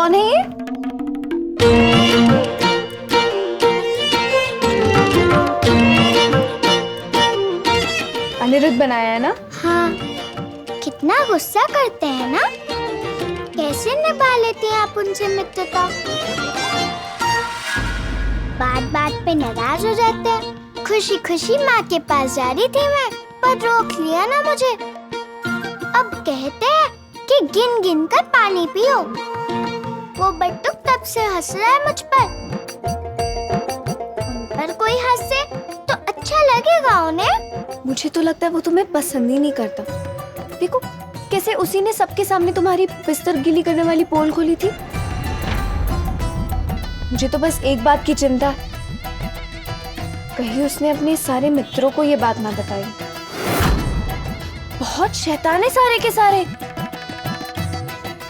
कौन है ये? अनिरुद्ध बनाया है ना? हाँ, कितना गुस्सा करते हैं ना। कैसे निभा लेती हैं आप उनसे मित्रता? बात बात पे नाराज हो जाते हैं। खुशी खुशी माँ के पास जा रही थी मैं, पर रोक लिया ना मुझे। अब कहते हैं कि गिन गिन कर पानी पियो। वो बट्टुक तब से हंस रहा है मुझ पर। उन पर कोई हंसे तो अच्छा लगेगा उन्हें। मुझे तो लगता है वो तुम्हें पसंद ही नहीं करता। देखो कैसे उसी ने सबके सामने तुम्हारी बिस्तर गीली करने वाली पोल खोली थी। मुझे तो बस एक बात की चिंता है, कहीं उसने अपने सारे मित्रों को ये बात ना बताई। बहुत शैतान है सारे के सारे।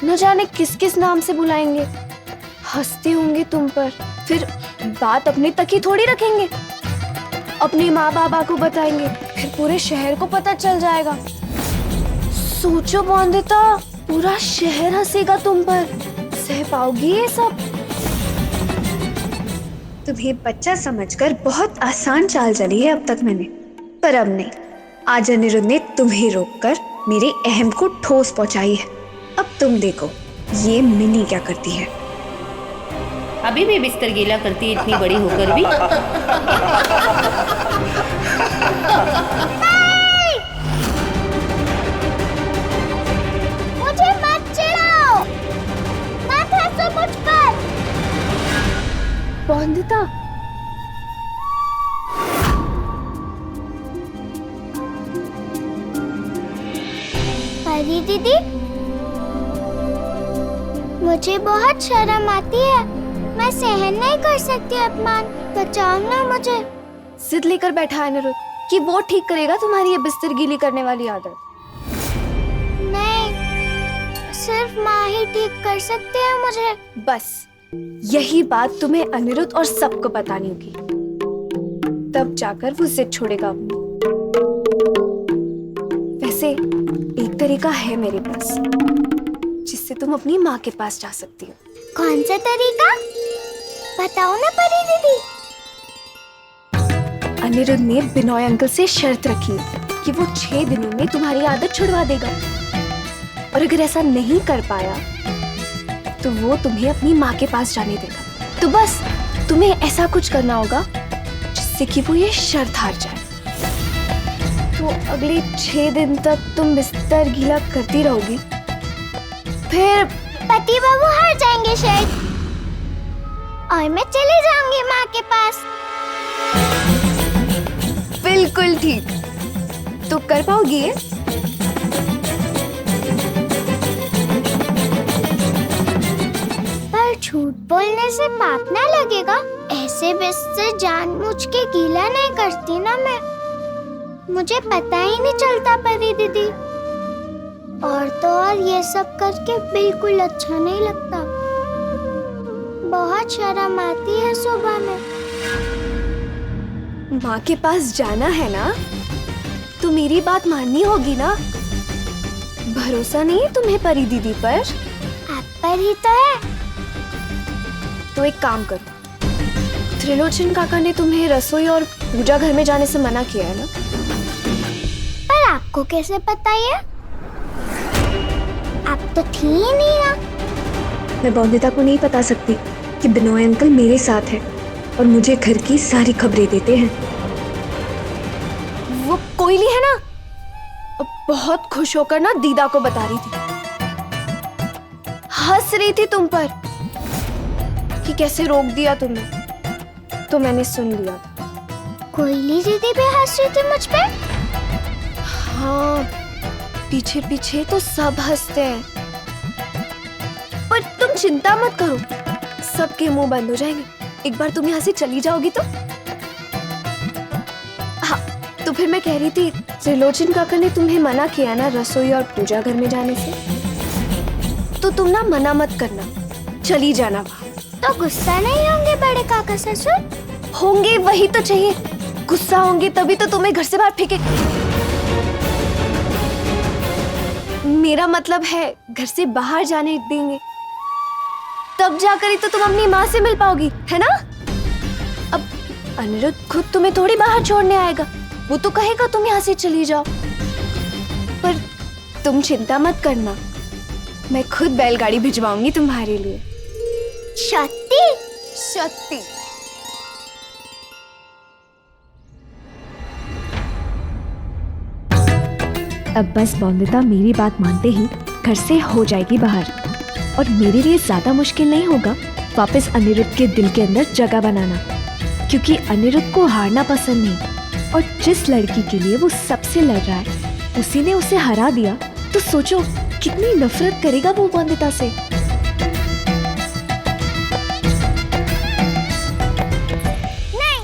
न जाने किस किस नाम से बुलाएंगे, हंसते होंगे तुम पर, फिर बात अपने तक ही थोड़ी रखेंगे। अपने माँ बाबा को बताएंगे, फिर पूरे शहर को पता चल जाएगा। सोचो बॉन्दिता, पूरा शहर हंसेगा तुम पर। सह पाओगी ये सब? तुम्हें बच्चा समझकर बहुत आसान चाल चली है अब तक मैंने, पर अब नहीं। आज अनिरुद्ध ने तुम्हें रोककर मेरे अहम को ठोस पहुंचाई है। अब तुम देखो ये मिनी क्या करती है। अभी भी बिस्तर गीला करती है, इतनी बड़ी होकर भी। मुझे मत चिढ़ाओ, मत हंसो मुझ पर। बॉन्दिता, परी दीदी, मुझे बहुत शर्म आती है। मैं सहन नहीं कर सकती अपमान। बचाओ ना मुझे। जिद लेकर बैठा है अनिरुद्ध कि वो ठीक करेगा तुम्हारी ये बिस्तर गीली करने वाली आदत। नहीं, सिर्फ माँ ही ठीक कर सकते हैं मुझे। बस यही बात तुम्हें अनिरुद्ध और सबको बतानी होगी, तब जाकर वो जिद छोड़ेगा अपनी। वैसे एक तरीका है मेरे पास जिससे तुम अपनी माँ के पास जा सकती हो। कौन सा तरीका? बताओ ना परी दीदी। अनिरुद्ध ने बिनोय अंकल से शर्त रखी कि वो 6 दिनों में तुम्हारी आदत छुड़वा देगा, और अगर ऐसा नहीं कर पाया तो वो तुम्हें अपनी माँ के पास जाने देगा। तो बस तुम्हें ऐसा कुछ करना होगा जिससे कि वो ये शर्त हार जाए। तो अगले 6 दिन तक तुम बिस्तर गीला करती रहोगी, फिर पति बाबू हार जाएंगे शायद, और मैं चली जाऊंगी माँ के पास। बिल्कुल ठीक। तो कर पाओगी ये? पर झूठ बोलने से पाप ना लगेगा? ऐसे बिस्तर जानबूझ के गीला नहीं करती ना मैं। मुझे पता ही नहीं चलता परी दीदी। और तो और ये सब करके बिल्कुल अच्छा नहीं लगता। बहुत शर्म आती है सुबह में। माँ के पास जाना है ना, तो मेरी बात माननी होगी ना। भरोसा नहीं है तुम्हें परी दीदी पर? आप पर ही तो है। तो एक काम करो, त्रिलोचन काका ने तुम्हें रसोई और पूजा घर में जाने से मना किया है ना? पर आपको कैसे पता ये? आप तो थी ही नहीं ना। मैं बॉन्दिता को नहीं बता सकती कि बिनोय अंकल मेरे साथ है और मुझे घर की सारी खबरें देते हैं। वो कोयली है ना, बहुत खुश होकर ना दीदा को बता रही थी, हंस रही थी तुम पर कि कैसे रोक दिया तुमने। तो मैंने सुन लिया था। कोयली दीदी भी हंस रही थी मुझ पे? हाँ, पीछे पीछे तो सब हंसते हैं, पर तुम चिंता मत करो, सबके मुंह बंद हो जाएंगे एक बार तुम यहाँ से चली जाओगी तो। हाँ, तो फिर मैं कह रही थी, त्रिलोचन काका ने तुम्हें मना किया ना रसोई और पूजा घर में जाने से, तो तुम ना मना मत करना, चली जाना वहाँ। तो गुस्सा नहीं होंगे बड़े काका ससुर? होंगे, वही तो चाहिए। गुस्सा होंगे तभी तो तुम्हें घर से बाहर फेंके। मेरा मतलब है घर से बाहर जाने देंगे। तब जाकर ही तो तुम अपनी माँ से मिल पाओगी, है ना? अब अनिरुद्ध खुद तुम्हें थोड़ी बाहर छोड़ने आएगा, वो तो कहेगा तुम यहाँ से चली जाओ। पर तुम चिंता मत करना, मैं खुद बैलगाड़ी भिजवाऊंगी तुम्हारे लिए। सत्ती? सत्ती। अब बस बौंदिता मेरी बात मानते ही घर से हो जाएगी बाहर, और मेरे लिए ज्यादा मुश्किल नहीं होगा वापस अनिरुद्ध के दिल के अंदर जगह बनाना, क्योंकि अनिरुद्ध को हारना पसंद नहीं, और जिस लड़की के लिए वो सबसे लड़ रहा है उसी ने उसे हरा दिया, तो सोचो कितनी नफरत करेगा वो बौंदिता से। नहीं,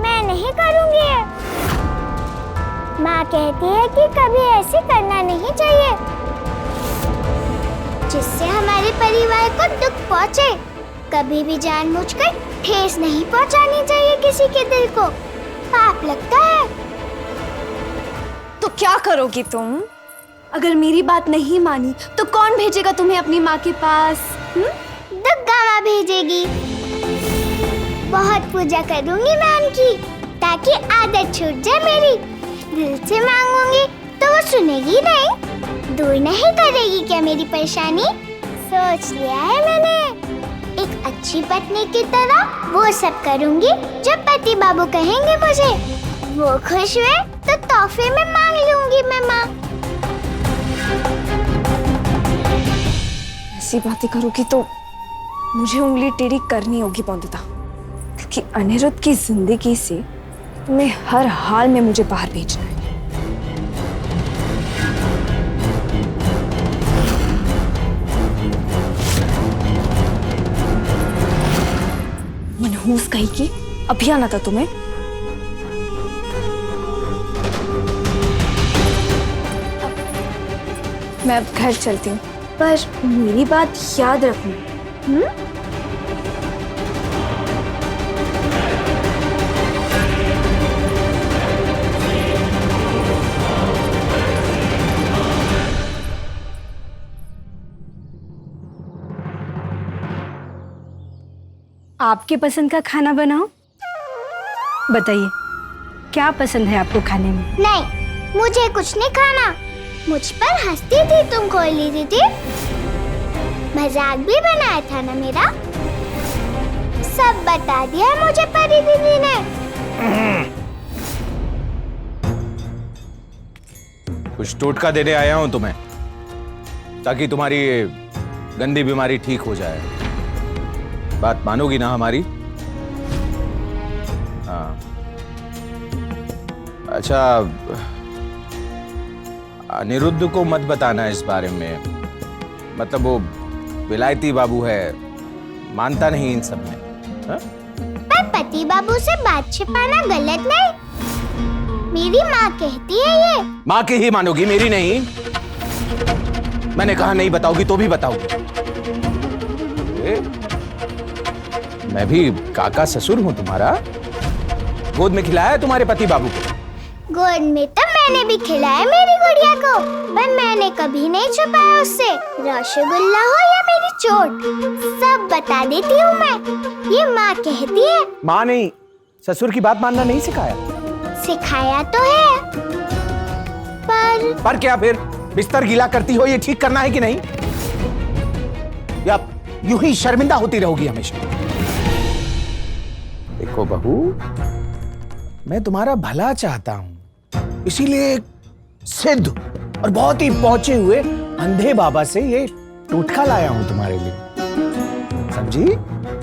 मैं नहीं करूंगी ये। माँ कहती है कि कभी ऐसे करना नहीं चाहिए जिससे हमारे परिवार को दुख पहुँचे। कभी भी जानबूझकर ठेस नहीं पहुँचानी चाहिए किसी के दिल को, पाप लगता है। तो क्या करोगी तुम? अगर मेरी बात नहीं मानी तो कौन भेजेगा तुम्हें अपनी माँ के पास? दुर्गा माँ भेजेगी। बहुत पूजा करूंगी मैं उनकी, ताकि आदत छूट जाए मेरी। दिल से मांगूंगी तो वो सुनेगी नहीं, दूर नहीं करेगी क्या मेरी परेशानी? सोच लिया है मैंने, एक अच्छी पत्नी की तरह वो सब करूंगी जो पति बाबू कहेंगे मुझे। वो खुश हुए तो तोहफे में मांग लूंगी मैं माँ। ऐसी बातें करोगी तो मुझे उंगली टेढ़ी करनी होगी बौंदिता, क्योंकि अनिरुद्ध की जिंदगी से तुम्हें हर हाल में मुझे बाहर भेजना है। मनहूस कहीं की, अभी आना था तुम्हें। मैं अब घर चलती हूँ, पर मेरी बात याद रखना। आपके पसंद का खाना बनाओ। बताइए क्या पसंद है आपको खाने में? नहीं, मुझे कुछ नहीं खाना। मुझ पर हंसती थी तुम कोयली दीदी, मजाक भी बनाया था ना मेरा। सब बता दिया है मुझे परी दीदी ने। कुछ टोटका देने आया हूं तुम्हें, ताकि तुम्हारी ये गंदी बीमारी ठीक हो जाए। बात मानोगी ना हमारी? हाँ। अच्छा, अनिरुद्ध को मत बताना इस बारे में। मतलब वो विलायती बाबू है, मानता नहीं इन सब में। हाँ? पर पति बाबू से बात छिपाना गलत नहीं। मेरी माँ कहती है ये। माँ की ही मानोगी, मेरी नहीं। मैंने कहा नहीं बताओगी तो भी बताओगी। मैं भी काका ससुर हूँ तुम्हारा। गोद में खिलाया है तुम्हारे पति बाबू को? गोद में तो मैंने भी खिलाया मेरी गुड़िया को, पर मैंने कभी नहीं छुपाया उससे। रसगुल्ला हो या मेरी चोट, सब बता देती हूँ मैं। ये माँ कहती है। माँ नहीं, ससुर की बात मानना नहीं सिखाया? सिखाया तो है, पर क्या फिर? बिस्तर गीला करती हो, ये ठीक करना है कि नहीं? या यूं ही शर्मिंदा होती रहोगी हमेशा? देखो बहू, मैं तुम्हारा भला चाहता हूं, इसीलिए सिद्ध और बहुत ही पहुंचे हुए अंधे बाबा से ये टोटका लाया हूं तुम्हारे लिए। समझी?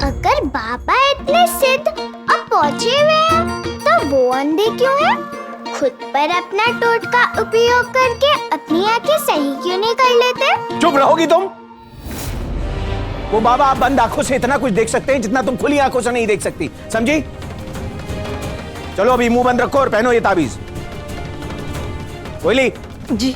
अगर बाबा इतने सिद्ध और पहुंचे हुए हैं, तो वो अंधे क्यों हैं? खुद पर अपना टोटका उपयोग करके अपनी आंखें सही क्यों नहीं कर लेते? चुप रहोगी तुम? वो बाबा आप बंद आंखों से इतना कुछ देख सकते हैं जितना तुम खुली आंखों से नहीं देख सकती। समझी? चलो अभी मुंह बंद रखो और पहनो ये ताबीज। कोयली जी।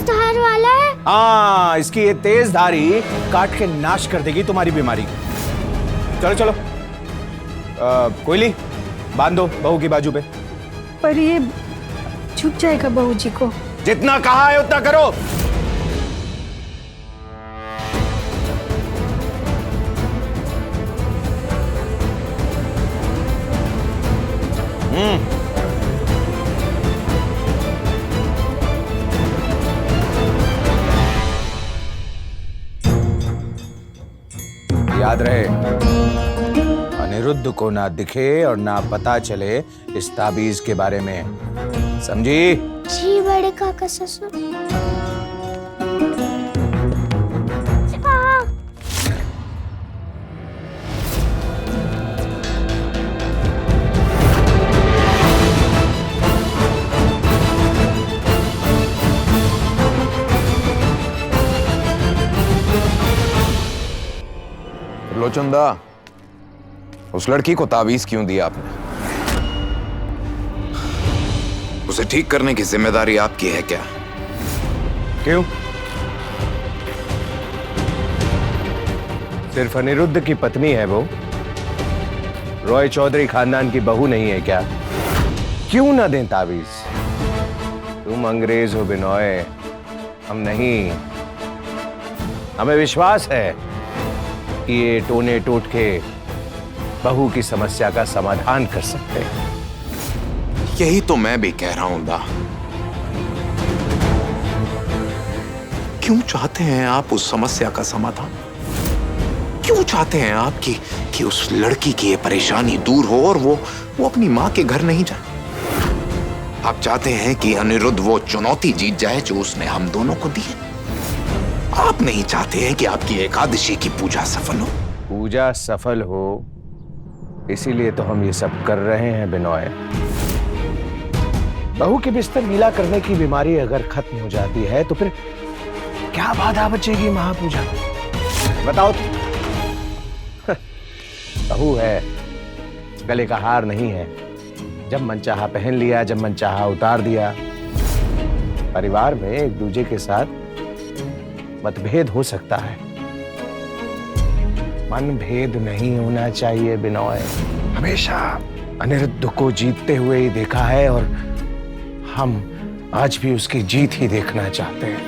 धार वाला है। हाँ, इसकी ये तेज धारी काट के नाश कर देगी तुम्हारी बीमारी को। चलो चलो, कोयली बांध दो बहू की बाजू पे। पर ये छुप जाएगा बहू जी को। जितना कहा है उतना करो। याद रहे, अनिरुद्ध को ना दिखे और ना पता चले इस ताबीज के बारे में, समझी? जी बड़े काका ससुर। हाँ। लोचंदा, उस लड़की को तावीज क्यों दिया आपने? उसे ठीक करने की जिम्मेदारी आपकी है क्या? क्यों? सिर्फ अनिरुद्ध की पत्नी है वो? रॉय चौधरी खानदान की बहू नहीं है क्या? क्यों ना दें तावीज? तुम अंग्रेज हो बिनोय, हम नहीं। हमें विश्वास है कि ये टोने टोटके बहू की समस्या का समाधान कर सकते हैं। यही तो मैं भी कह रहा हूं दा। क्यों चाहते हैं आप उस समस्या का समाधान? क्यों चाहते हैं आप कि उस लड़की की ये परेशानी दूर हो और वो अपनी मां के घर नहीं जाए? आप चाहते हैं कि अनिरुद्ध वो चुनौती जीत जाए जो उसने हम दोनों को दी है। आप नहीं चाहते हैं कि आपकी एकादशी की पूजा सफल हो। पूजा सफल हो इसीलिए तो हम ये सब कर रहे हैं बिनोय। बहू के बिस्तर गीला करने की बीमारी अगर खत्म हो जाती है तो फिर क्या बाधा बचेगी महापूजा? बताओ तो। बहू है, गले का हार नहीं है। जब मनचाहा पहन लिया, जब मनचाहा उतार दिया। परिवार में एक दूसरे के साथ मतभेद हो सकता है, मनभेद नहीं होना चाहिए बिनोय। हमेशा अनिरुद्ध को जीतते हुए ही देखा है और हम आज भी उसकी जीत ही देखना चाहते हैं।